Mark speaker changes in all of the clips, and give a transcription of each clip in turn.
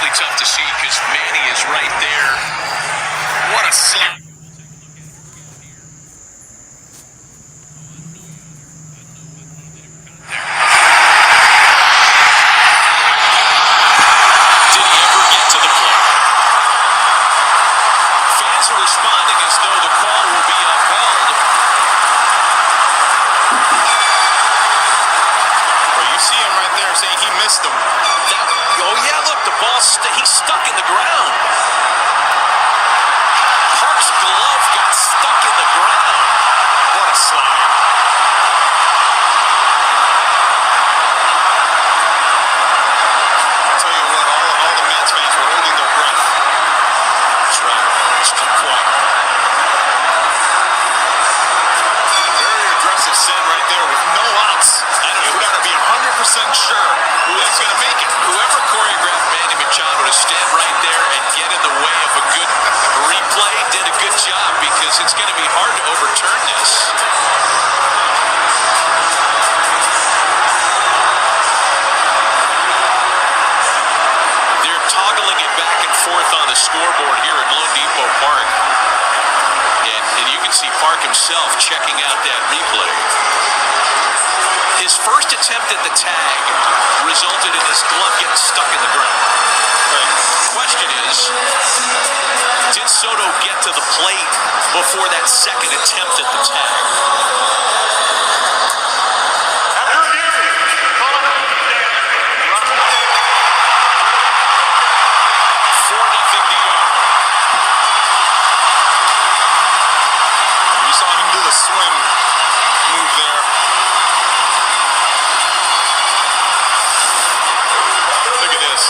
Speaker 1: really tough to see because Manny is right there. What a slap. Responding as though the call will be upheld.
Speaker 2: Well, you see him right there saying he missed him.
Speaker 1: Oh yeah, look, the ball, he's stuck in the ground. Park's glove got stuck in the ground. What a slide.
Speaker 2: I'll tell you what, all the Mets fans were holding their breath.
Speaker 1: That's right. Let's keep quiet.
Speaker 2: Very aggressive send right there with no outs. You've got to be 100% sure who is going to make it.
Speaker 1: Whoever choreographed Manny Machado to stand right there and get in the way of a good replay did a good job because it's going to be hard to overturn this. They're toggling it back and forth on the scoreboard here at Lone Depot Park. And you can see Park himself checking out that replay. His first attempt at the tag resulted in his glove getting stuck in the ground. The question is, did Soto get to the plate before that second attempt at the tag?
Speaker 3: After review, calling up the stand, Robert Davis.
Speaker 1: 4-0 DR.
Speaker 2: We saw him do the swing move there. Look at this.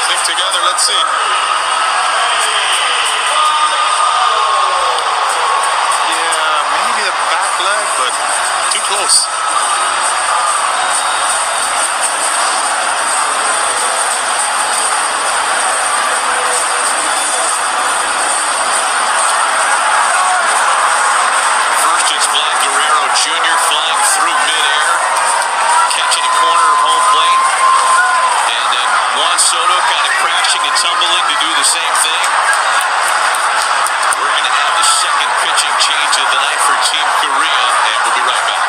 Speaker 2: Stick together, let's see. Yeah, maybe the back leg, but too close.
Speaker 1: First it's Vlad Guerrero Jr. flying through midair, catching a corner of home plate. And then Juan Soto kind of crashing and tumbling to do the same thing. We're going to have the second pitching change of the night for Team Korea, and we'll be right back.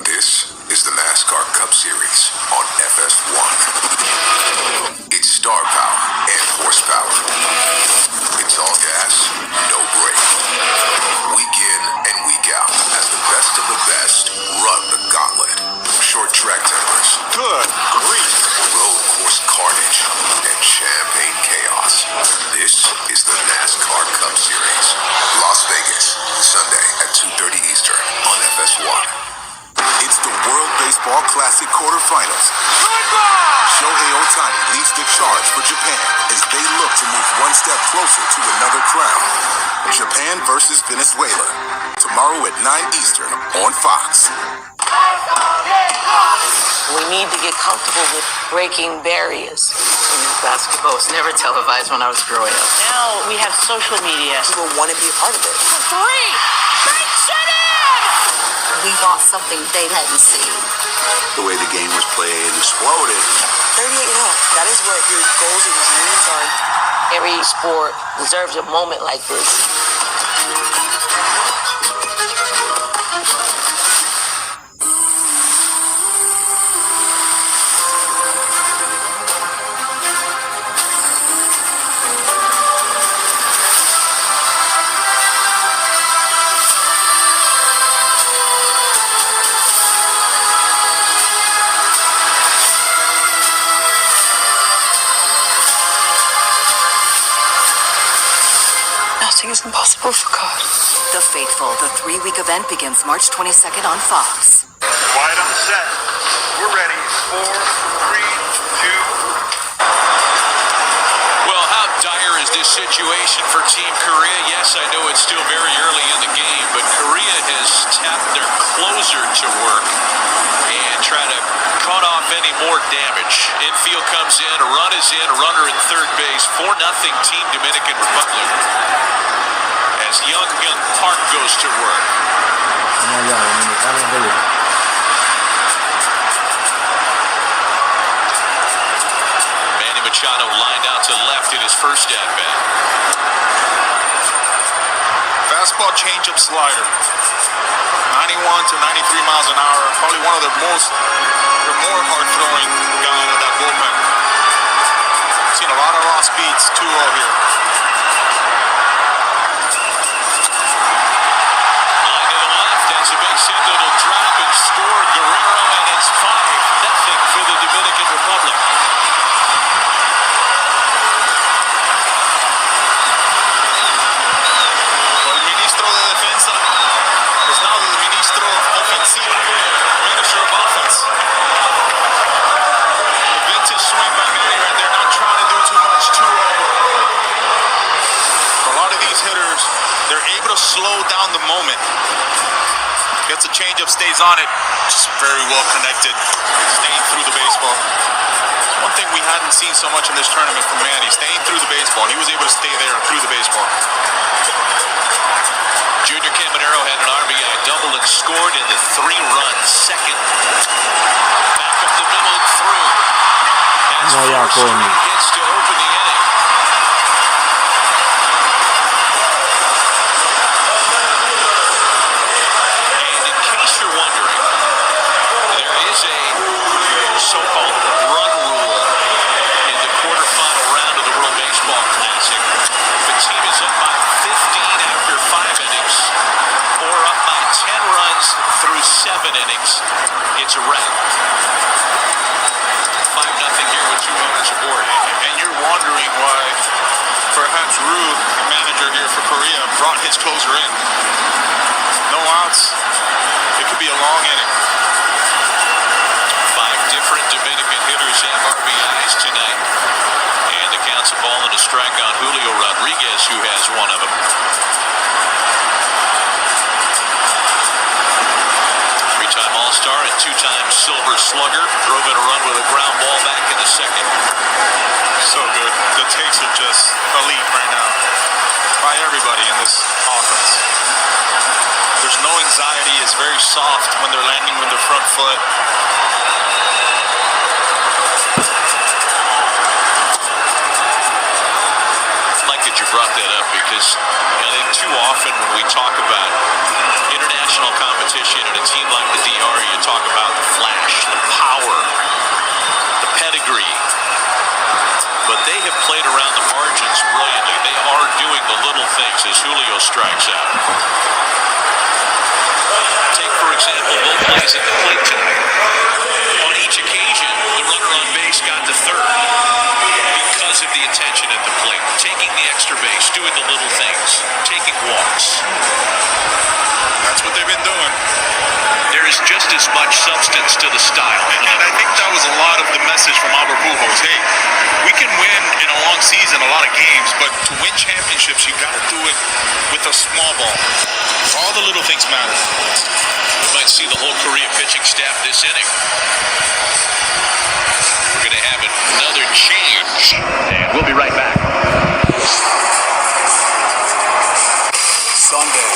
Speaker 4: This is the NASCAR Cup Series on FS1. It's star power and horsepower. It's all gas, no brake. Week in and week out, as the best of the best run the gauntlet. Short track tempers,
Speaker 2: Good grief.
Speaker 4: road course carnage, and champagne chaos. This is the NASCAR Cup Series. Las Vegas, Sunday at 2:30 Eastern on FS1. It's the World Baseball Classic quarterfinals. Shohei Ohtani leads the charge for Japan as they look to move one step closer to another crown. Japan versus Venezuela. Tomorrow at 9 Eastern on Fox.
Speaker 5: We need to get comfortable with breaking barriers.
Speaker 6: Basketball was never televised when I was growing up.
Speaker 5: Now we have social media.
Speaker 6: People want to be a part of it.
Speaker 5: Three! Makes it in!
Speaker 6: We bought something they hadn't seen.
Speaker 4: The way the game was played exploded.
Speaker 6: 38-0. That is what your goals and dreams are.
Speaker 5: Every sport deserves a moment like this.
Speaker 6: Nothing is impossible for God.
Speaker 7: The Faithful, the 3-week event begins March 22nd on Fox.
Speaker 3: Quiet on the set. We're ready. 4, 3, 2.
Speaker 1: Well, how dire is this situation for Team Korea? Yes, I know it's still very early in the game, but Korea has tapped their closer to work and try to cut off any more damage. Infield comes in, a run is in, a runner at third base. 4-0 Team Dominican Republic as young Park goes to work. Machado lined out to left in his first at-bat.
Speaker 2: Fastball, changeup, slider. 91 to 93 miles an hour. Probably one of their more hard-throwing guy out of that bullpen. Seen a lot of raw speeds. 2-0 here.
Speaker 1: Line to the left, as a base hit that'll drop and score Guerrero, and it's 5-0 for the Dominican Republic.
Speaker 2: El ministro de defensa is now the ministro ofensiva, minister of offense. The vintage swing by Manny right there, not trying to do too much. 2-0. A lot of these hitters, they're able to slow down the moment. Gets a changeup, stays on it. Just very well connected, staying through the baseball. One thing we hadn't seen so much in this tournament from Manny, staying through the baseball. He was able to stay there through the baseball.
Speaker 1: Junior Caminero had an RBI double and scored in the 3-run second. Back up the middle and through. As Forster gets to open the inning. And in case you're wondering, there is a so-called run rule in the quarterfinal round of the World Baseball Classic. If a team is up by 15 after 5 innings, or up by 10 runs through 7 innings, it's a wrap. 5-0 here with 2 runners aboard.
Speaker 2: And you're wondering why perhaps Rue, the manager here for Korea, brought his closer in. No outs. It could be a long inning.
Speaker 1: 5 different Dominican hitters have RBIs tonight. And the counts a ball and a strike on Julio Rodriguez, who has one of them. Three-time All-Star and 2-time Silver Slugger. Drove in a run with a ground ball back in the second.
Speaker 2: So good. The takes are just elite right now by everybody in this offense. There's no anxiety. It's very soft when they're landing with their front foot.
Speaker 1: I like that you brought that up because I think too often when we talk about international competition and a team like the DR, you talk about the flash, the power, the pedigree. But they have played around the margins brilliantly. They are doing the little things as Julio strikes out. Take, for example, both plays at the plate tonight. On each occasion, the runner on base got to third because of the attention at the plate, taking the extra base, doing the little things, taking walks.
Speaker 2: That's what they've been doing.
Speaker 1: There is just as much substance to the style.
Speaker 2: And I think that was a lot of the message from Albert Pujols. Hey, we can win in a long season a lot of games, but to win championships, you got to do it with a small ball. All the little things matter.
Speaker 1: We might see the whole Korea pitching staff this inning. We're going to have another change. And we'll be right back.
Speaker 8: Sunday,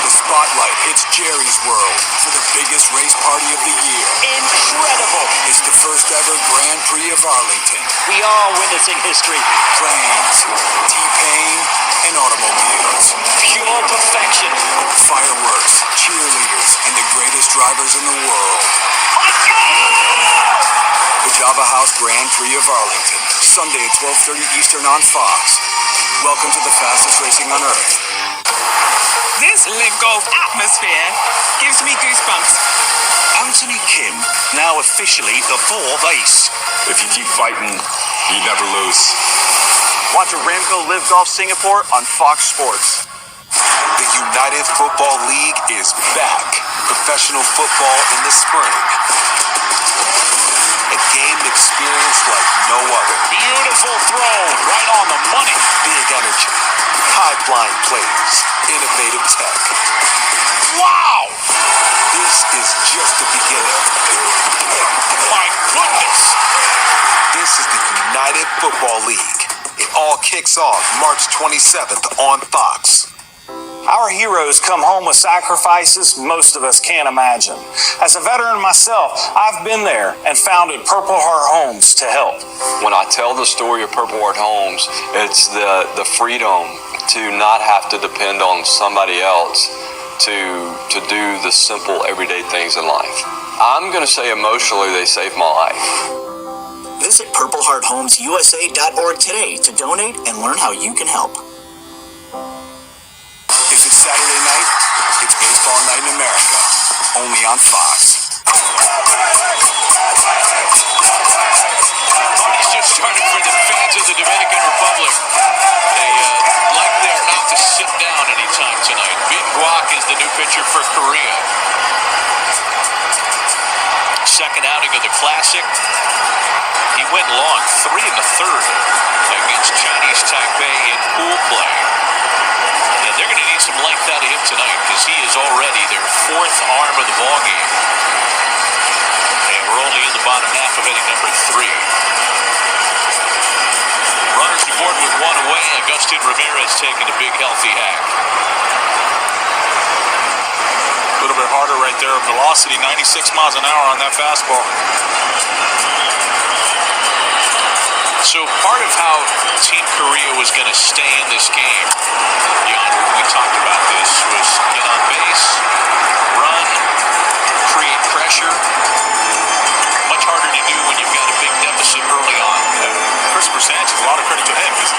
Speaker 8: the spotlight hits Jerry's World for the biggest race party of the year.
Speaker 9: Incredible!
Speaker 8: It's the first ever Grand Prix of Arlington.
Speaker 9: We are witnessing history.
Speaker 8: Planes, T-Pain, and automobiles.
Speaker 9: Pure perfection.
Speaker 8: Fireworks, cheerleaders, and the greatest drivers in the world. The Java House Grand Prix of Arlington, Sunday at 12:30 Eastern on Fox. Welcome to the fastest racing on Earth.
Speaker 10: This Live Golf atmosphere gives me goosebumps.
Speaker 9: Anthony Kim, now officially the 4th ace.
Speaker 8: If you keep fighting, you never lose.
Speaker 9: Watch Aramco Live Golf Singapore on Fox Sports.
Speaker 8: The United Football League is back. Professional football in the spring. A game experience like no other.
Speaker 9: Beautiful throw, right on the money.
Speaker 8: Big energy, high-flying plays, innovative tech.
Speaker 9: Wow!
Speaker 8: This is just the beginning.
Speaker 9: My goodness!
Speaker 8: This is the United Football League. It all kicks off March 27th on Fox.
Speaker 9: Our
Speaker 8: our heroes come home with sacrifices most of us can't imagine. As a veteran myself, I've been there and founded Purple Heart Homes to help.
Speaker 11: When I tell the story of Purple Heart Homes, it's the freedom to not have to depend on somebody else to do the simple everyday things in life. I'm going to say emotionally they saved my life.
Speaker 12: Visit PurpleHeartHomesUSA.org today to donate and learn how you can help.
Speaker 8: If it's Saturday night, it's Baseball Night in America, only on Fox.
Speaker 1: He's just started for the fans of the Dominican Republic. They like they're not to sit down anytime tonight. Bin Guak is the new pitcher for Korea. Second outing of the Classic. He went long, 3 in the third against Chinese Taipei in pool play. And they're going to need some length out of him tonight because he is already their 4th arm of the ballgame. And we're only in the bottom half of inning number 3. Runners aboard with 1 away. Agustin Ramirez taking a big healthy hack.
Speaker 2: A little bit harder right there. Velocity, 96 miles an hour on that fastball.
Speaker 1: So part of how Team Korea was going to stay in this game, Jan, we talked about this, was get on base, run, create pressure. Much harder to do when you've got a big deficit early on.
Speaker 2: Christopher Sanchez, a lot of credit to him. He's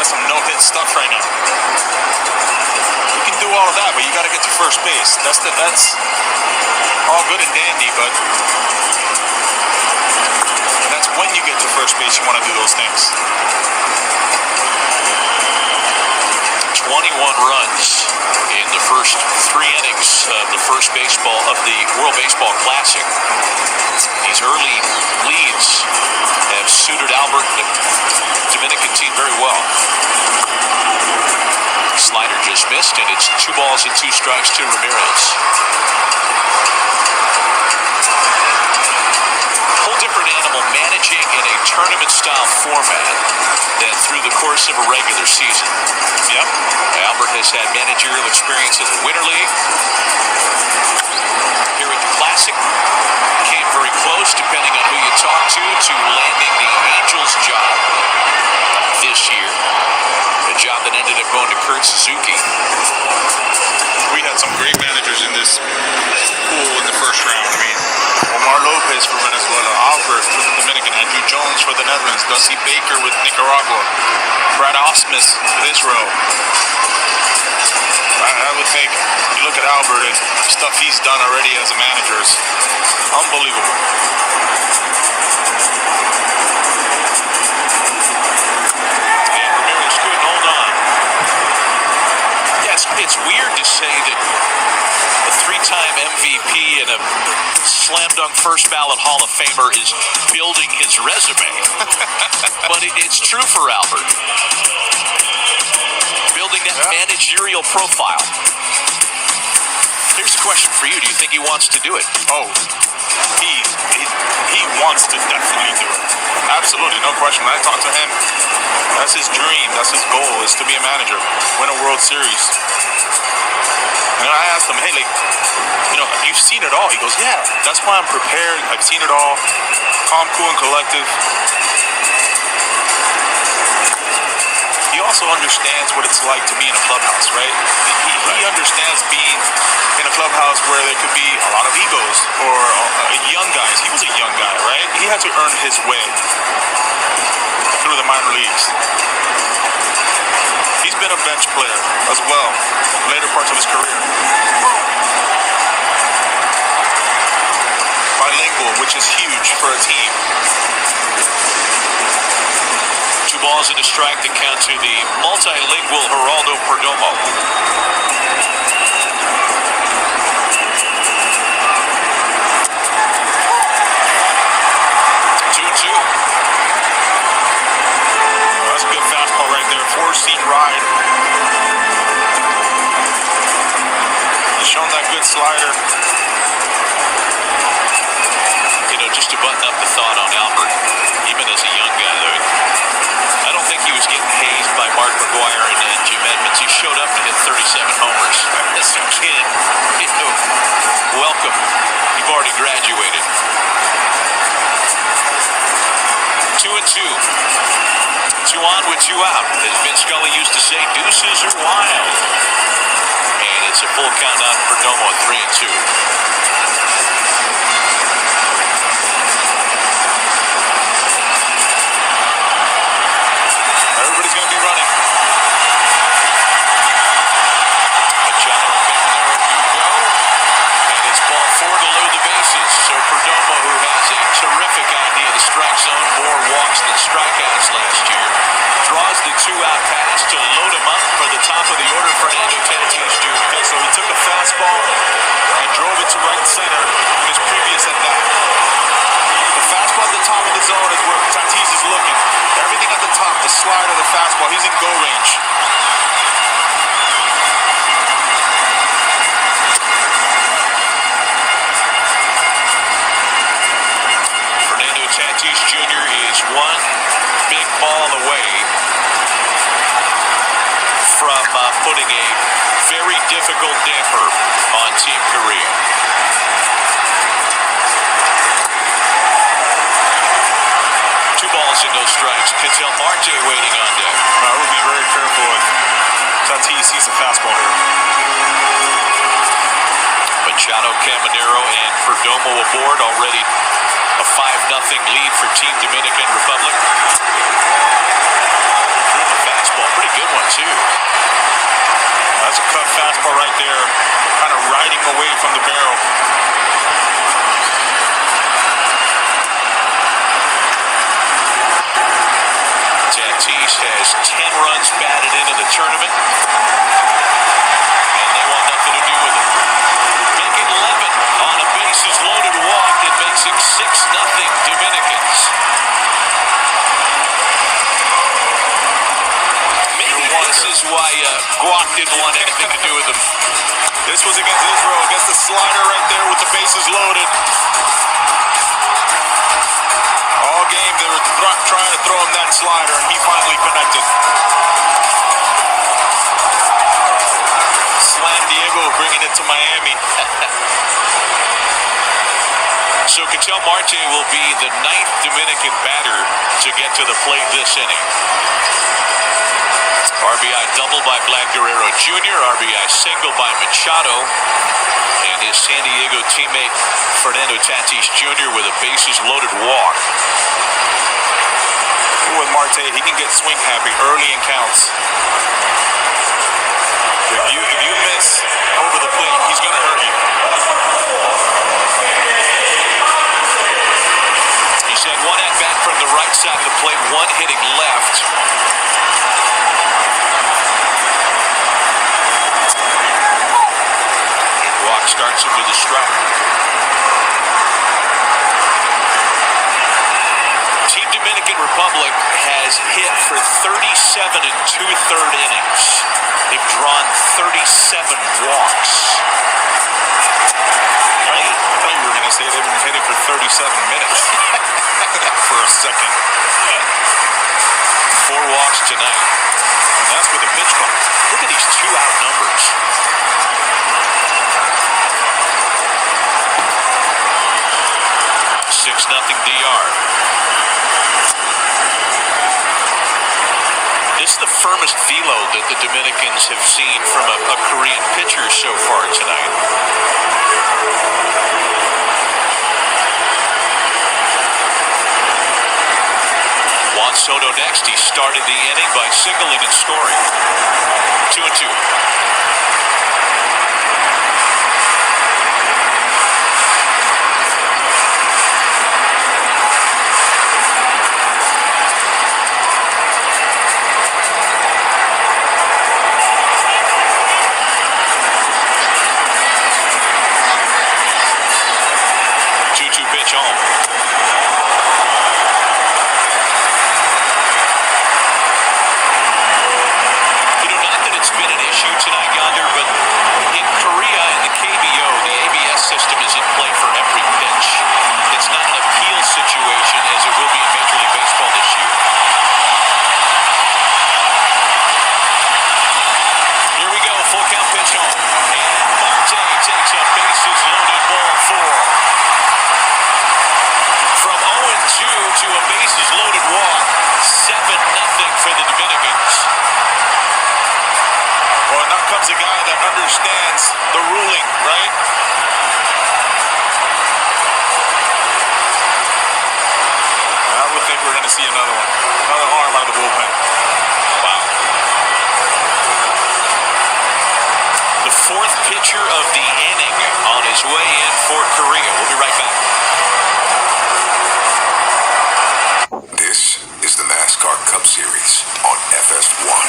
Speaker 2: got some no-hit stuff right now. You can do all of that, but you got to get to first base. That's all good and dandy, but that's when you get to first base, you want to do those things.
Speaker 1: 21 runs in the first 3 innings of the first baseball of the World Baseball Classic. These early leads have suited Albert and the Dominican team very well. Slider just missed, and it's 2 balls and 2 strikes to Ramirez. Whole different animal managing in a tournament-style format than through the course of a regular season.
Speaker 2: Yep.
Speaker 1: Albert has had managerial experience in the Winter League. Here at the Classic, came very close, depending on who you talk to landing the Angels job this year. A job that ended up going to Kurt Suzuki.
Speaker 2: We had some great managers in this pool in the first round. I mean, Omar Lopez for Venezuela, Albert for the Dominican, Andrew Jones for the Netherlands, Dusty Baker with Nicaragua, Brad Ausmus with Israel. I would think, you look at Albert and stuff he's done already as a manager is unbelievable.
Speaker 1: And Ramirez couldn't hold on. Yeah, it's weird to say that a 3-time MVP and a slam dunk first ballot Hall of Famer is building his resume. But it's true for Albert. Building that managerial profile. Here's a question for you. Do you think he wants to do it?
Speaker 2: Oh, he wants to definitely do it. Absolutely, no question. When I talk to him, that's his dream, that's his goal, is to be a manager, win a World Series. And I asked him, hey, you've seen it all. He goes, yeah, that's why I'm prepared. I've seen it all. Calm, cool, and collective. He also understands what it's like to be in a clubhouse, right? He understands being in a clubhouse where there could be a lot of egos or young guys. He was a young guy, right? He had to earn his way through the minor leagues. He's been a bench player as well, later parts of his career. Bilingual, which is huge for a team.
Speaker 1: 2 balls and a strike to count to the multilingual Geraldo Perdomo.
Speaker 2: That's a good fastball right there. 4-seam ride. He's shown that good slider.
Speaker 1: Just to button up the thought on Albert, even as a young guy, though, I don't think he was getting hazed by Mark McGwire and Jim Edmonds. He showed up to hit 37 home 2-2. 2 on with 2 out. As Vince Scully used to say, deuces are wild. And it's a full count on Perdomo at 3-2.
Speaker 2: Everybody's going to be running.
Speaker 1: Machado and Caminero go. And it's ball 4 to load the bases. So Perdomo, who has a terrific idea of the strike zone, more walks than strikeouts last year, draws the 2-out pass to load him up for the top of the order, Fernando Tatis Jr.
Speaker 2: Okay, so he took a fastball and drove it to right center in his previous at bat. The fastball at the top of the zone is where Tatis is looking. Everything at the top, the slider, the fastball, he's in go range.
Speaker 1: Fernando Tatis Jr. is one big ball away from putting a very difficult damper on Team Korea. 2 balls and no strikes. Ketel Marte waiting on deck.
Speaker 2: I would be very careful with Tatis. He's a fastball hitter.
Speaker 1: Machado, Caminero, and Perdomo aboard. Already a 5-0 lead for Team Dominican Republic. A fastball, pretty good one too.
Speaker 2: That's a cut fastball right there, kind of riding away from the barrel.
Speaker 1: Tatis has 10 runs batted into the tournament, and they want nothing to do with it. Make it 11 on a bases loaded walk. It makes it 6-0 Dominicans. Maybe this is why Guac didn't want anything to do with them.
Speaker 2: This was against Israel, against the slider right there with the bases loaded. All game they were trying to throw him that slider, and he finally connected. Slam Diego bringing it to Miami.
Speaker 1: So Ketel Marte will be the 9th Dominican batter to get to the plate this inning. RBI double by Vlad Guerrero Jr., RBI single by Machado, and his San Diego teammate Fernando Tatis Jr. with a bases loaded walk.
Speaker 2: With Marte, he can get swing happy early in counts. If you miss over the plate, he's going to hurt you.
Speaker 1: He's had one at bat from the right side of the plate, one hitting left. Walk starts him with a strike. Team Dominican Republic has hit for 37 2/3 innings. They've drawn 37 walks.
Speaker 2: I thought you were going to say they've been hitting for 37 minutes for a second.
Speaker 1: 4 walks tonight.
Speaker 2: And that's with a pitch clock.
Speaker 1: Look at these 2-out numbers. Nothing DR. This is the firmest velo that the Dominicans have seen from a Korean pitcher so far tonight. Juan Soto next. He started the inning by singling and scoring. 2-2. Pitch home. You know, not that it's been an issue tonight, Yonder, but in Korea in the KBO, the ABS system is in play for every pitch. It's not an appeal situation as it will be in Major League Baseball this year. Here we go, full count pitch home. And Marte takes a bases loaded ball 4. From 0-2 to a bases loaded walk.
Speaker 2: for the Dominicans. Well, now comes a guy that understands the ruling, right? I would think we're going to see another one. Another arm out of the bullpen. Wow.
Speaker 1: The fourth pitcher of the inning on his way in for Korea. We'll be right back.
Speaker 4: This is the NASCAR Cup Series on FS1.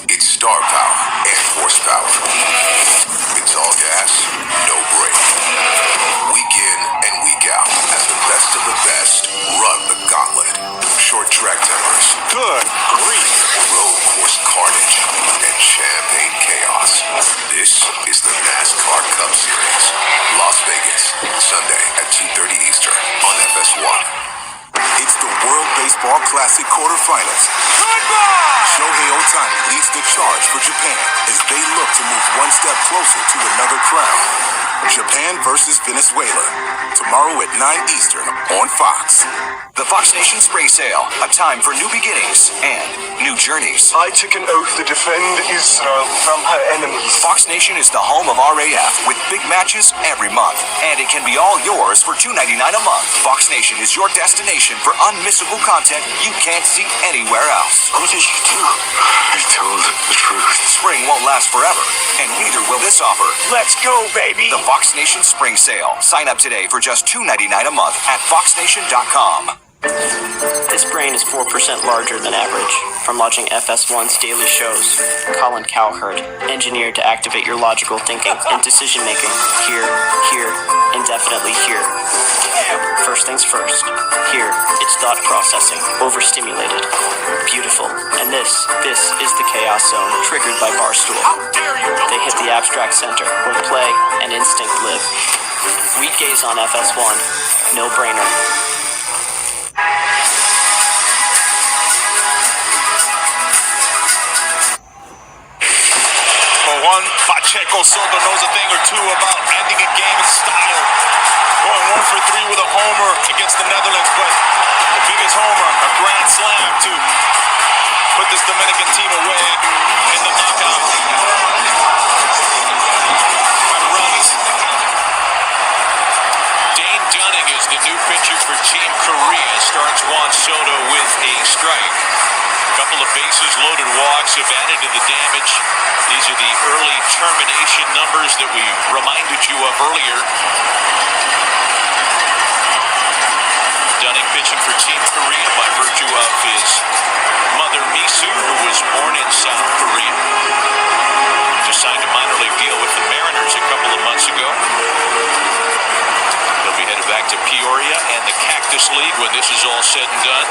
Speaker 4: It's star power and horsepower. It's all gas, no brake. Week in and week out, as the best of the best run the gauntlet. Short track tempers,
Speaker 2: Good grief.
Speaker 4: road course carnage, and champagne chaos. This is the NASCAR Cup Series. Las Vegas, Sunday at 2:30 Eastern on FS1. It's the World Baseball Classic quarterfinals. Shohei Ohtani leads the charge for Japan as they look to move one step closer to another crown. Japan versus Venezuela. Tomorrow at 9 Eastern on Fox.
Speaker 12: The Fox Nation Spring Sale, a time for new beginnings and new journeys.
Speaker 9: I took an oath to defend Israel from her enemies.
Speaker 12: Fox Nation is the home of RAF with big matches every month, and it can be all yours for $2.99 a month. Fox Nation is your destination for unmissable content you can't see anywhere else.
Speaker 9: What did you do? I told the truth.
Speaker 12: Spring won't last forever, and neither will this offer.
Speaker 10: Let's go, baby.
Speaker 12: The Fox Nation Spring Sale. Sign up today for just $2.99 a month at foxnation.com.
Speaker 13: This brain is 4% larger than average. From watching FS1's daily shows, Colin Cowherd, engineered to activate your logical thinking and decision making. Here, and definitely here. First things first. Here, it's thought processing, overstimulated, beautiful. And this is the chaos zone triggered by Barstool. They hit the abstract center where play and instinct live. Weekdays on FS1. No brainer.
Speaker 2: One, Pacheco Soto knows a thing or two about ending a game in style. Going 1 for 3 with a homer against the Netherlands, but the biggest homer, a grand slam to put this Dominican team away in the knockout. Runs.
Speaker 1: Dane Dunning is the new pitcher for Team Korea. Starts Juan Soto with a strike. Couple of bases loaded walks have added to the damage. These are the early termination numbers that we reminded you of earlier. Dunning pitching for Team Korea by virtue of his mother Misu, who was born in South Korea. Just signed a minor league deal with the Mariners a couple of months ago. He'll be headed back to Peoria and the Cactus League when this is all said and done.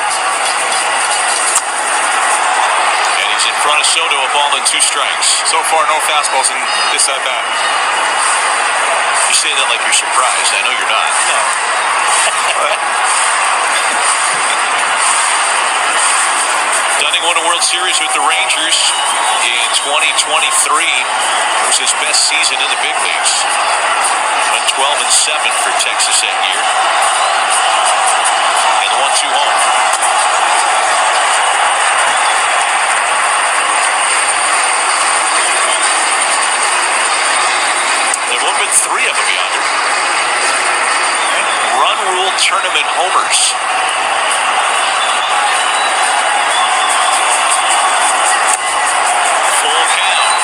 Speaker 1: In front of Soto, a ball and 2 strikes.
Speaker 2: So far, no fastballs in this at bat.
Speaker 1: You say that like you're surprised. I know you're not.
Speaker 2: No.
Speaker 1: Dunning won a World Series with the Rangers in 2023. It was his best season in the big leagues. Went 12-7 for Texas that year. And the 1-2 home. There would have been 3 of them yonder. Run rule tournament homers. Full count.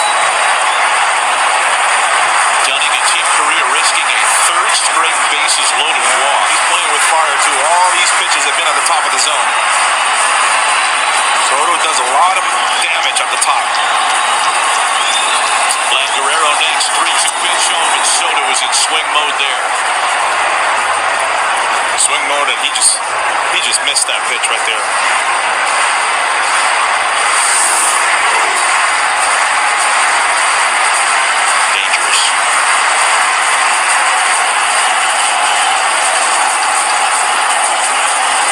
Speaker 1: Dunning and Team Korea risking a 3rd straight bases loaded walk.
Speaker 2: He's playing with fire too. All these pitches have been at the top of the zone. Soto does a lot of damage at the top.
Speaker 1: Vlad Guerrero next, 3-2 pitch home, and Soto is in swing mode there.
Speaker 2: Swing mode, and he just missed that pitch right there.
Speaker 1: Dangerous.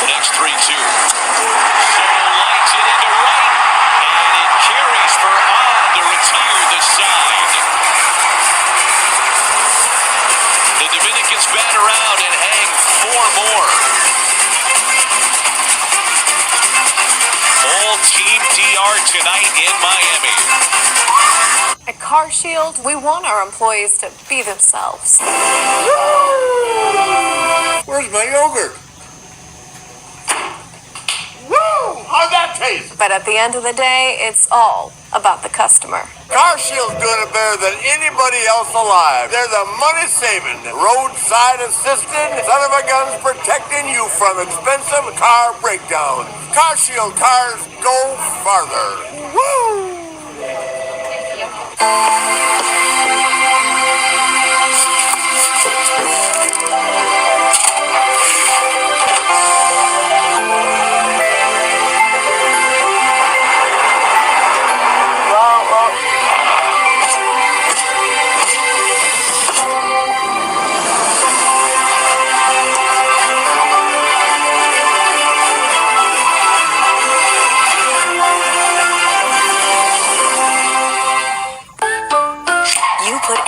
Speaker 1: The next 3-2. Soto lines it into right, and it carries for on to retire the side. The Dominicans bat around and hang 4 more. are tonight in Miami.
Speaker 14: At Car Shield, we want our employees to be themselves.
Speaker 3: Where's my yogurt? Woo! How'd that taste?
Speaker 14: But at the end of the day, it's all about the customer.
Speaker 3: Car Shield's doing it better than anybody else alive. They're the money-saving, roadside assisted, son-of-a-guns protecting you from expensive car breakdowns. Car Shield cars go farther. Woo!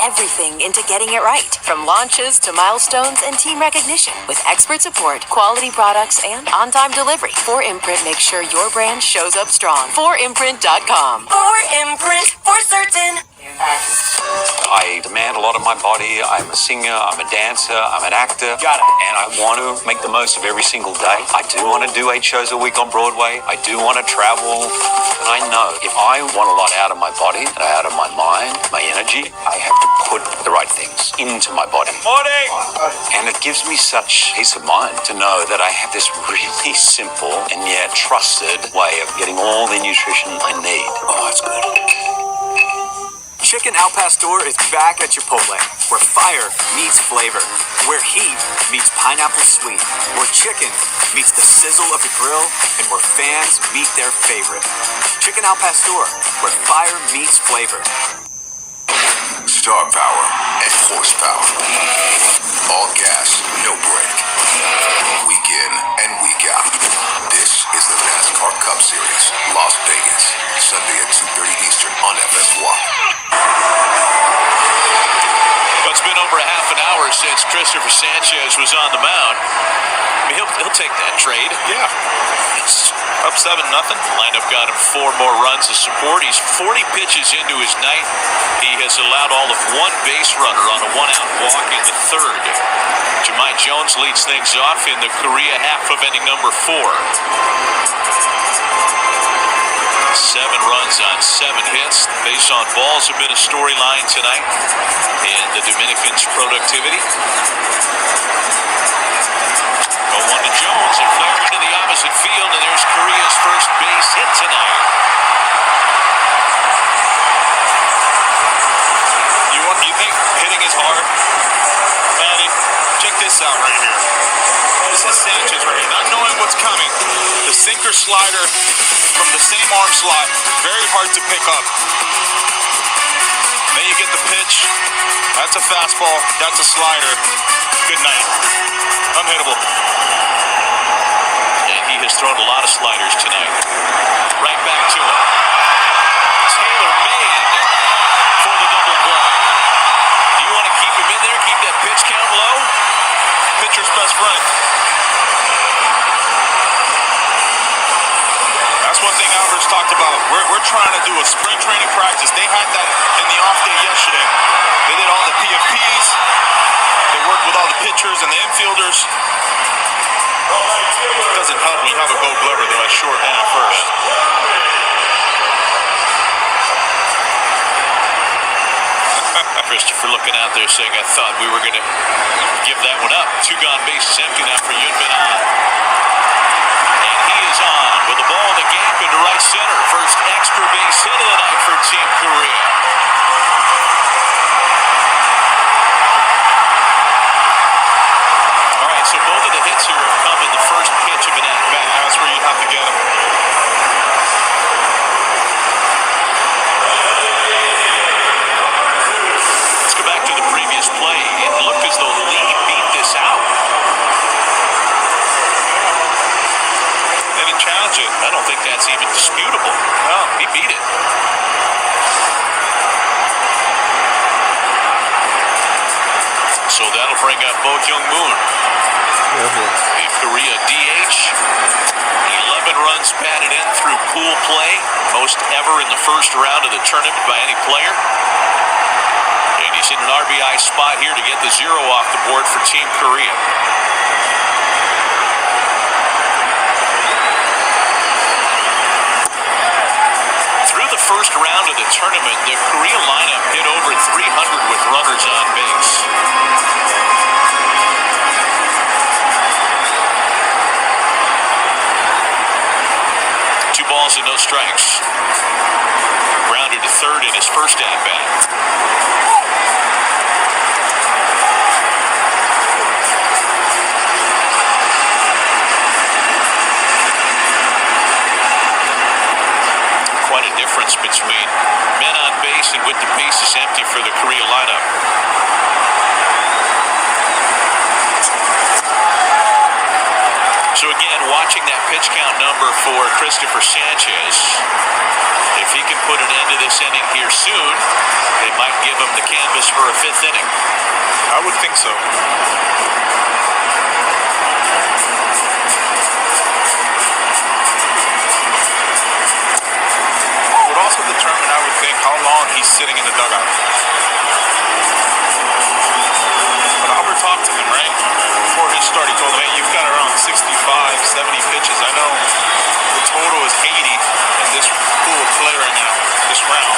Speaker 7: Everything into getting it right. From launches to milestones and team recognition. With expert support, quality products, and on-time delivery, 4imprint makes sure your brand shows up strong. 4imprint.com.
Speaker 15: 4imprint for certain.
Speaker 16: I demand a lot of my body. I'm a singer, I'm a dancer, I'm an actor. Got it. And I want to make the most of every single day. I do want to do 8 shows a week on Broadway. I do want to travel. And I know if I want a lot out of my body, and out of my mind, my energy, I have to put the right things into my body.
Speaker 2: Morning!
Speaker 16: And it gives me such peace of mind to know that I have this really simple and yet trusted way of getting all the nutrition I need. Oh, it's good.
Speaker 12: Chicken Al Pastor is back at Chipotle, where fire meets flavor, where heat meets pineapple sweet, where chicken meets the sizzle of the grill, and where fans meet their favorite. Chicken Al Pastor, where fire meets flavor.
Speaker 4: Star power and horsepower. All gas, no brake. Week in and week out. This is the NASCAR Cup Series, Las Vegas, Sunday at 2:30 Eastern on FS1.
Speaker 1: Well, it's been over a half an hour since Christopher Sanchez was on the mound. I mean, he'll take that trade.
Speaker 2: Yeah. It's up 7-0.
Speaker 1: Lineup got him 4 more runs of support. He's 40 pitches into his night. He has allowed all of 1 base runner on a 1-out walk in the 3rd. Jahmai Jones leads things off in the Korea half of inning number 4. 7 runs on 7 hits. Base on balls have been a storyline tonight in the Dominicans' productivity. 0-1 to Jones, and flare into the opposite field, and there's Korea's first base hit tonight.
Speaker 2: You think hitting is hard? Manny, check this out right here. This is Sanchez right here, not knowing what's coming. The sinker slider from the same arm slot, very hard to pick up. Then you get the pitch. That's a fastball. That's a slider. Good night. Unhittable.
Speaker 1: And he has thrown a lot of sliders tonight. Right back to him. Taylor made for the double play. Do you want to keep him in there, keep that pitch count low?
Speaker 2: Pitcher's best friend. That's one thing Albert's talked about. We're trying to do a spring training practice. They had that in the off day yesterday. They did all the PFPs. They worked with all the pitchers and the infielders. It doesn't help when you have a Gold Glover though at short and at first.
Speaker 1: Christopher looking out there saying, I thought we were going to give that one up. 2 gone, bases empty now for Yunbin on. And he is on with the ball in the gap into right center. First extra base hit of the night for Team Korea. All right, so both of the hits here have come in the first pitch of an at-bat.
Speaker 2: That's where you have to get them.
Speaker 1: Back to the previous play. It looked as though Lee beat this out.
Speaker 2: They didn't challenge it.
Speaker 1: I don't think that's even disputable.
Speaker 2: No.
Speaker 1: He beat it. So that'll bring up Bo Kyung-moon. The Korea DH. 11 runs batted in through pool play, most ever in the first round of the tournament by any player. And he's in an RBI spot here to get the 0 off the board for Team Korea. Through the first round of the tournament, the Korea lineup hit over 300 with runners on base. 2 balls and no strikes. Grounded to third in his first at-bat. Quite a difference between men on base and with the bases empty for the Korea lineup. So again, watching that pitch count number for Christopher Sanchez, if he can put an end to this inning here soon, they might give him the canvas for a 5th inning.
Speaker 2: I would think so. It would also determine, I would think, how long he's sitting in the dugout. But Albert talked to him, right? Before his start, he told him, hey, you've got around 65, 70 pitches. I know the total is 80 in this pool of play right now, this round.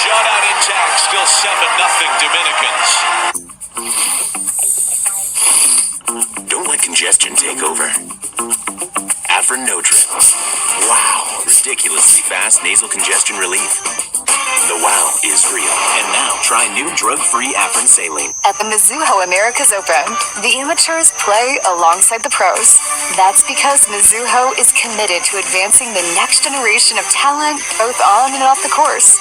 Speaker 1: Shutout intact, still 7-0 Dominicans.
Speaker 17: Don't let congestion take over. Afrin No-Trip. Wow, ridiculously fast nasal congestion relief. The wow is real. And now, try new drug-free Afrin Saline.
Speaker 7: At the Mizuho Americas Open, the amateurs play alongside the pros. That's because Mizuho is committed to advancing the next generation of talent, both on and off the course.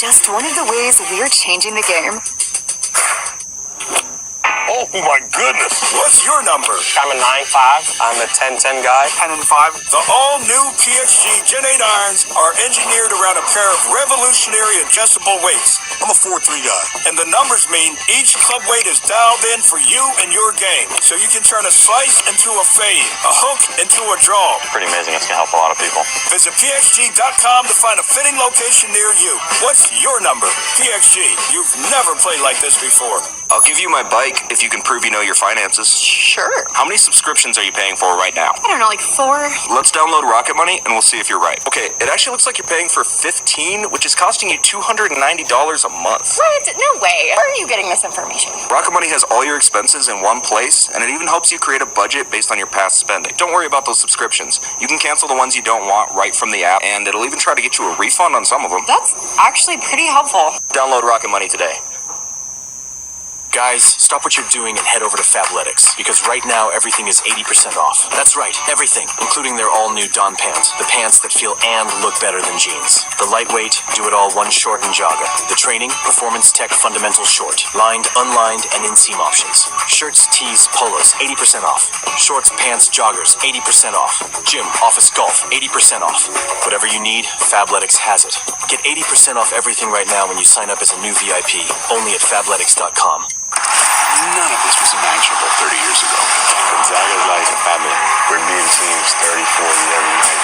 Speaker 7: Just one of the ways we're changing the game.
Speaker 3: Oh my goodness. What's your number?
Speaker 18: I'm a 9'5". I'm a 10'10" guy.
Speaker 3: 10'5". The all-new PXG Gen 8 irons are engineered around a pair of revolutionary adjustable weights. I'm a 4'3" guy. And the numbers mean each club weight is dialed in for you and your game. So you can turn a slice into a fade, a hook into a draw.
Speaker 18: Pretty amazing. It's going to help a lot of people.
Speaker 3: Visit PXG.com to find a fitting location near you. What's your number? PXG. You've never played like this before.
Speaker 17: I'll give you my bike if you can prove you know your finances.
Speaker 7: Sure.
Speaker 17: How many subscriptions are you paying for right now?
Speaker 14: I don't know, like 4.
Speaker 17: Let's download Rocket Money and we'll see if you're right. Okay, it actually looks like you're paying for 15, which is costing you $290 a month.
Speaker 14: What? No way. Where are you getting this information?
Speaker 17: Rocket Money has all your expenses in one place, and it even helps you create a budget based on your past spending. Don't worry about those subscriptions. You can cancel the ones you don't want right from the app, and it'll even try to get you a refund on some of them.
Speaker 14: That's actually pretty helpful.
Speaker 17: Download Rocket Money today.
Speaker 19: Guys, stop what you're doing and head over to Fabletics, because right now everything is 80% off. That's right, everything, including their all-new Don pants. The pants that feel and look better than jeans. The lightweight, do-it-all one short and jogger. The training, performance tech fundamental short. Lined, unlined, and inseam options. Shirts, tees, polos, 80% off. Shorts, pants, joggers, 80% off. Gym, office, golf, 80% off. Whatever you need, Fabletics has it. Get 80% off everything right now when you sign up as a new VIP, only at Fabletics.com.
Speaker 20: None of this was imaginable 30 years ago. Gonzaga's like a family. We're beating teams 30, 40 every night.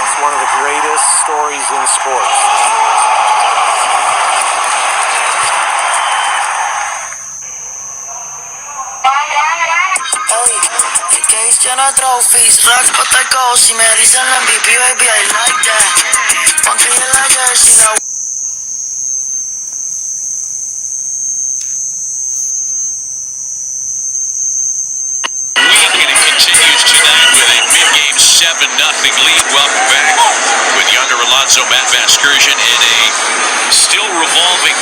Speaker 19: It's one of the greatest stories in sports.
Speaker 21: Case lleno de trophies, racks pa' taco. Si me dicen MVP, baby, I like that. Funky in la jersey, now.
Speaker 1: Continues tonight with a mid-game 7-0 lead. Welcome back with Yonder Alonso, Matt Vasgersian in a still revolving.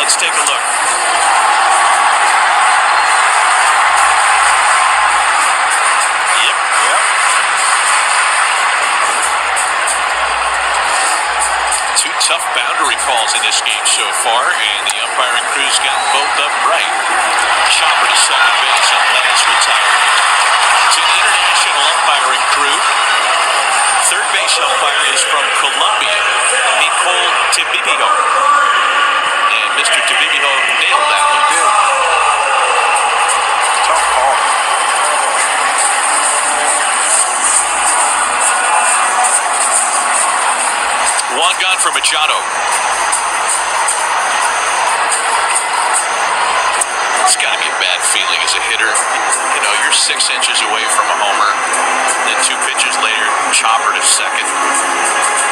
Speaker 1: Let's take a look. Yep. Two tough boundary calls in this game so far, and the umpiring crew's got both up right. Chopper to second base on last retirement. It's an international umpiring crew. Third base umpire is from Colombia, Nicole Tibibio. And Mr. Tibibio nailed that one.
Speaker 2: Tough call.
Speaker 1: One gone for Machado. It's got to be a bad feeling as a hitter. You know, you're 6 inches away from a homer. Then 2 pitches later, chopper to second.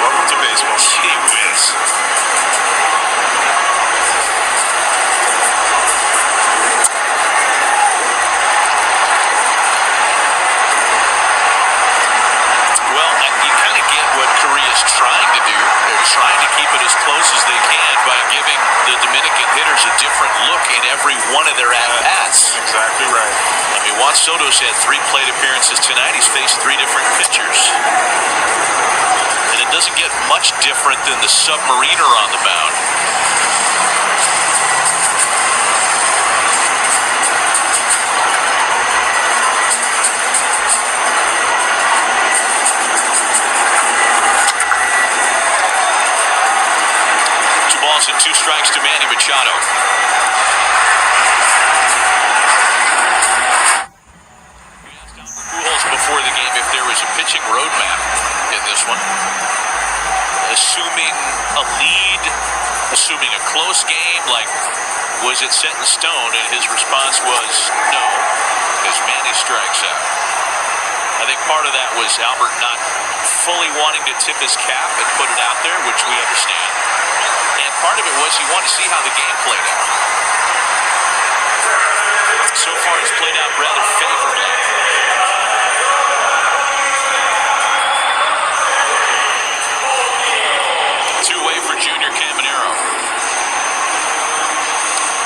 Speaker 2: Welcome to baseball.
Speaker 1: Gee whiz. Well, you kind of get what Korea's trying to do. They're trying to keep it as close as they can by giving the Dominican hitters a different look in every one of their at-bats.
Speaker 2: Exactly right.
Speaker 1: I mean, Juan Soto's had 3 plate appearances tonight. He's faced 3 different pitchers. And it doesn't get much different than the submariner on the mound. And 2 strikes to Manny Machado. Pujols before the game if there was a pitching roadmap in this one. Assuming a lead, assuming a close game, like was it set in stone? And his response was no, because Manny strikes out. I think part of that was Albert not fully wanting to tip his cap and put it out there, which we understand. And part of it was he wanted to see how the game played out. So far, it's played out rather favorably. Two-way for Junior Caminero.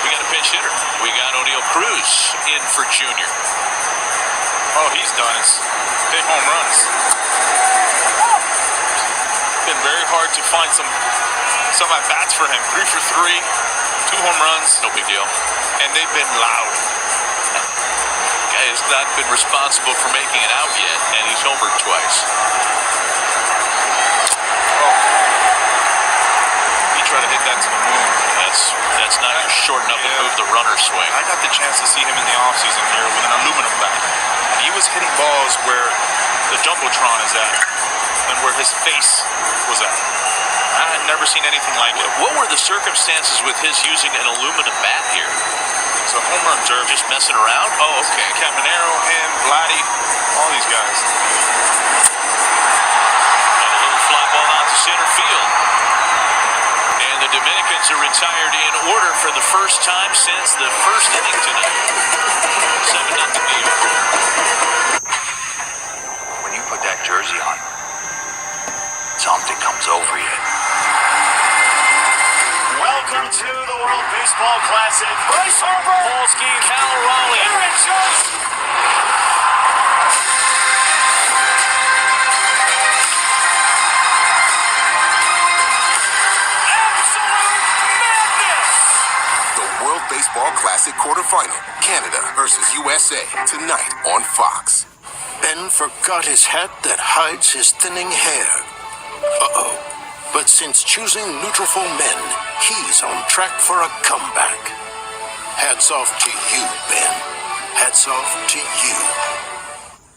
Speaker 1: We got a pinch hitter. We got O'Neal Cruz in for Junior.
Speaker 2: Oh, he's done. It's big home runs. Been very hard to find some at-bats for him. 3 for 3, 2 home runs.
Speaker 1: No big deal.
Speaker 2: And they've been loud.
Speaker 1: Guy has not been responsible for making it out yet, and he's homered twice.
Speaker 2: Oh. He tried to hit that to the moon.
Speaker 1: That's not short enough to move the runner swing.
Speaker 2: I got the chance to see him in the offseason here with an aluminum bat. And he was hitting balls where the Jumbotron is at and where his face was at. I had never seen anything like it.
Speaker 1: What were the circumstances with his using an aluminum bat here?
Speaker 2: It's a home run derby.
Speaker 1: Just messing around? Oh, okay.
Speaker 2: Caminero, him, Vladdy, all these guys.
Speaker 1: And a little fly ball out to center field. And the Dominicans are retired in order for the first time since the first inning tonight. 7-0 game.
Speaker 16: When you put that jersey on, something comes over you.
Speaker 5: Welcome to the World Baseball Classic. Bryce Harper,
Speaker 1: Polsky, Cal Raleigh.
Speaker 5: Aaron Judge. Absolute madness.
Speaker 4: The World Baseball Classic quarterfinal, Canada versus USA, tonight on Fox.
Speaker 22: Ben forgot his hat that hides his thinning hair. Uh-oh. But since choosing Nutrafol Men, he's on track for a comeback. Hats off to you, Ben. Hats off to you.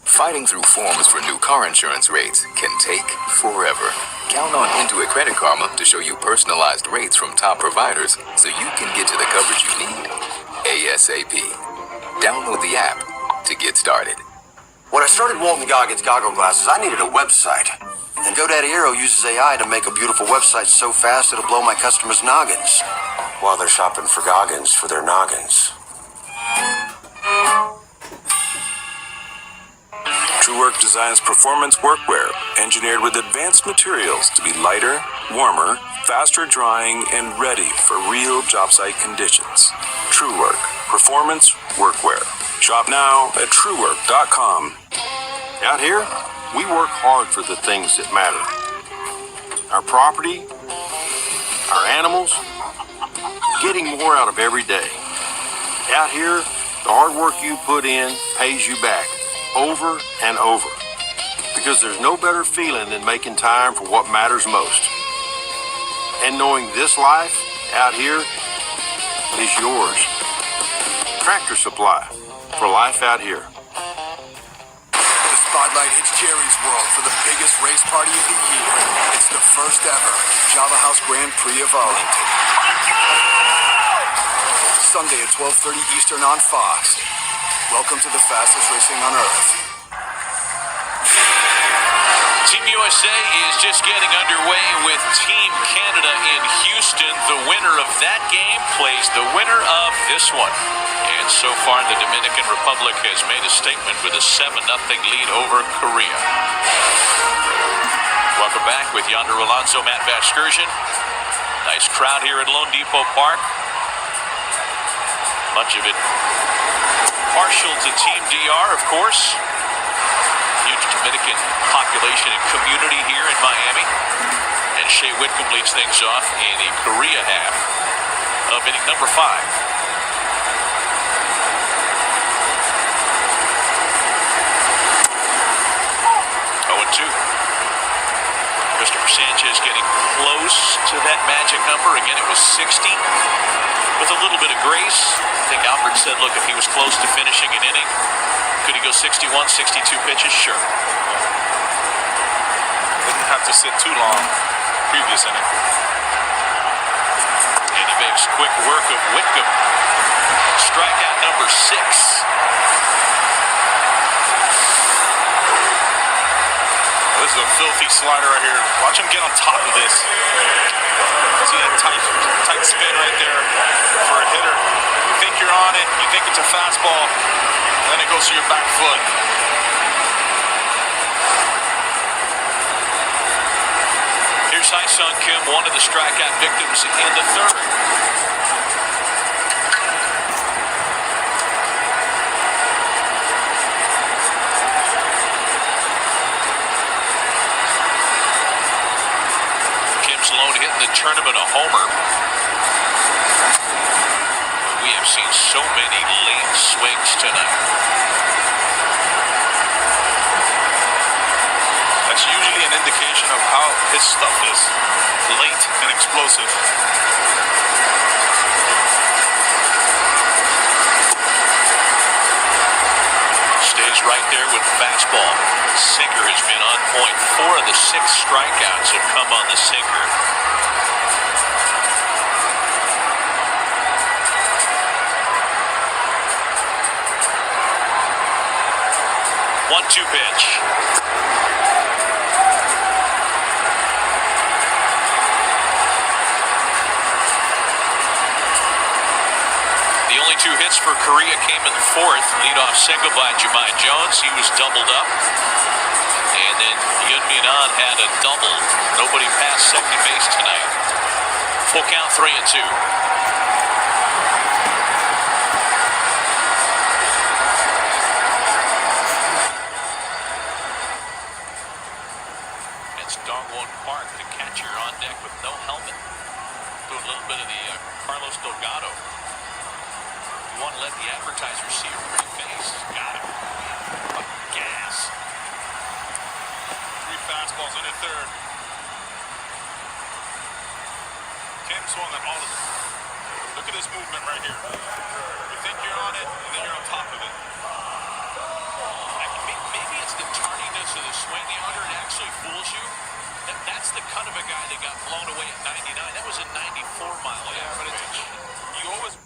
Speaker 23: Fighting through forms for new car insurance rates can take forever. Count on Intuit Credit Karma to show you personalized rates from top providers so you can get to the coverage you need ASAP. Download the app to get started.
Speaker 24: When I started Walton Goggins Goggle Glasses, I needed a website. And GoDaddy Aero uses AI to make a beautiful website so fast it'll blow my customers' noggins while they're shopping for Goggins for their noggins.
Speaker 25: TrueWork designs performance workwear engineered with advanced materials to be lighter, warmer,
Speaker 6: faster drying, and ready for real job site conditions. TrueWork. Performance workwear. Shop now at truework.com.
Speaker 8: Out here, we work hard for the things that matter. Our property, our animals, getting more out of every day. Out here, the hard work you put in pays you back over and over. Because there's no better feeling than making time for what matters most. And knowing this life out here is yours. Tractor Supply for life out here.
Speaker 9: The spotlight hits Jerry's World for the biggest race party of the year. It's the first ever Java House Grand Prix of Arlington. Sunday at 12:30 Eastern on Fox. Welcome to the fastest racing on Earth.
Speaker 1: Team USA is just getting underway with Team Canada in Houston. The winner of that game plays the winner of this one. And so far, the Dominican Republic has made a statement with a 7-0 lead over Korea. Welcome back with Yonder Alonso, Matt Vasgersian. Nice crowd here at Lone Depot Park. Much of it partial to Team DR, of course. Huge Dominican population and community here in Miami. And Shea Whitcomb leads things off in the Korea half of inning number 5. 0-2. Christopher Sanchez getting close to that magic number. Again, it was 60 with a little bit of grace. I think Albert said, look, if he was close to finishing an inning, could he go 61, 62 pitches? Sure.
Speaker 2: Didn't have to sit too long previous inning.
Speaker 1: And he makes quick work of Whitcomb. Strikeout number 6.
Speaker 2: This is a filthy slider right here. Watch him get on top of this. See that tight spin right there for a hitter. You think you're on it, you think it's a fastball, then it goes to your back foot.
Speaker 1: Here's Hai-Sung Kim, one of the strikeout victims in the 3rd. Kim's lone hit in the tournament, a homer. We have seen so many late swings tonight.
Speaker 2: That's usually an indication of how his stuff is. Late and explosive.
Speaker 1: Stays right there with the fastball. Sinker has been on point. 4 of the 6 strikeouts have come on the sinker. One-two pitch. The only 2 hits for Korea came in the 4th. Leadoff single by Jahmai Jones. He was doubled up. And then Yoon Min-an had a double. Nobody past second base tonight. Full count, 3-2. Dongwon Park, the catcher on deck with no helmet. Doing a little bit of the Carlos Delgado. You want to let the advertisers see your pretty face. Got it. Gas.
Speaker 2: 3 fastballs in the 3rd. Kim swung at all of them. Look at this movement right here. You think you're on it, and then you're on top of it.
Speaker 1: Maybe it's the tardiness of the swing yonder. It actually fools you. That's the cut of a guy that got blown away at 99. That was a 94-mile-an-hour pitch.
Speaker 2: You always...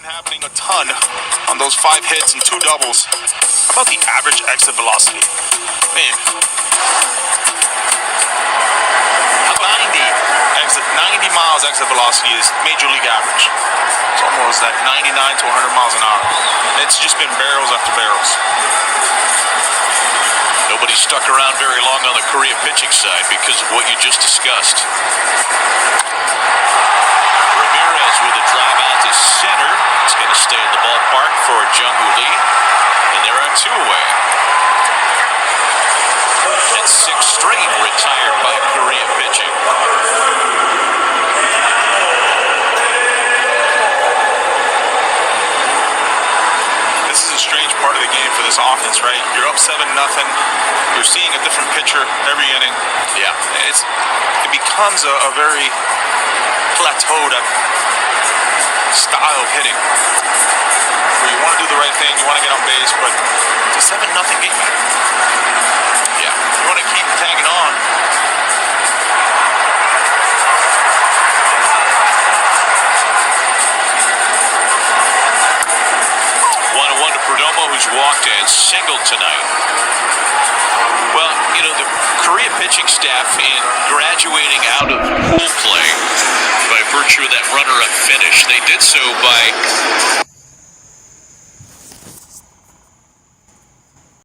Speaker 2: happening a ton on those 5 hits and 2 doubles. How about the average exit velocity? Man. 90 miles exit velocity is major league average. It's almost like 99 to 100 miles an hour. It's just been barrels after barrels.
Speaker 1: Nobody stuck around very long on the Korea pitching side because of what you just discussed. Ramirez with a drive out to center. It's going to stay in the ballpark for Jung-Woo Lee. And there are 2 away. And 6 straight retired by Korea pitching.
Speaker 2: This is a strange part of the game for this offense, right? You're up 7-0. You're seeing a different pitcher every inning.
Speaker 1: Yeah.
Speaker 2: It becomes a very plateaued style of hitting. Where you want to do the right thing, you want to get on base, but it's a 7-0 game.
Speaker 1: Yeah.
Speaker 2: You want to keep tagging on.
Speaker 1: Perdomo, who's walked and singled tonight. Well, you know, the Korea pitching staff in graduating out of pool play by virtue of that runner-up finish, they did so by